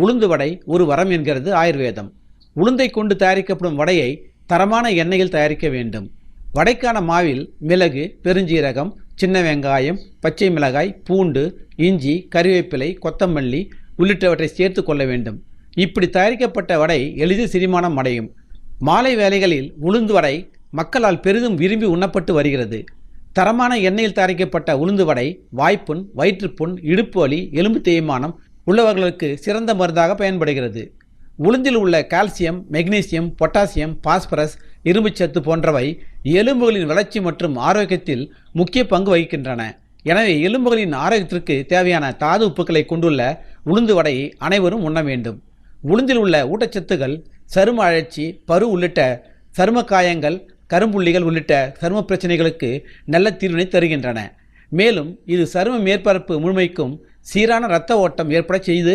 உளுந்து வடை ஒரு வரம் என்கிறது ஆயுர்வேதம். உளுந்தை கொண்டு தயாரிக்கப்படும் வடையை தரமான எண்ணெயில் தயாரிக்க வேண்டும். வடைக்கான மாவில் மிளகு, பெருஞ்சீரகம், சின்ன வெங்காயம், பச்சை மிளகாய், பூண்டு, இஞ்சி, கறிவேப்பிலை, கொத்தமல்லி உள்ளிட்டவற்றை சேர்த்து கொள்ள வேண்டும். இப்படி தயாரிக்கப்பட்ட வடை எளிதில் செரிமானம் அடையும். மாலை வேளைகளில் உளுந்து வடை மக்களால் பெரிதும் விரும்பி உண்ணப்பட்டு வருகிறது. தரமான எண்ணெயில் தயாரிக்கப்பட்ட உளுந்து வடை வாய்ப்புண், வயிற்றுப்புண், இடுப்பு வலி, எலும்பு தேய்மானம் உள்ளவர்களுக்கு சிறந்த மருந்தாக பயன்படுகிறது. உளுந்தில் உள்ள கால்சியம், மெக்னீசியம், பொட்டாசியம், பாஸ்பரஸ், இரும்புச்சத்து போன்றவை எலும்புகளின் வளர்ச்சி மற்றும் ஆரோக்கியத்தில் முக்கிய பங்கு வகிக்கின்றன. எனவே எலும்புகளின் ஆரோக்கியத்திற்கு தேவையான தாது உப்புக்களை கொண்டுள்ள உளுந்து வடையை அனைவரும் உண்ண வேண்டும். உளுந்தில் உள்ள ஊட்டச்சத்துக்கள் சரும அழற்சி, பரு உள்ளிட்ட சரும காயங்கள், கரும்புள்ளிகள் உள்ளிட்ட சரும பிரச்சனைகளுக்கு நல்ல தீர்வினை தருகின்றன. மேலும் இது சரும மேற்பரப்பு முழுமைக்கும் சீரான இரத்த ஓட்டம் ஏற்பட செய்து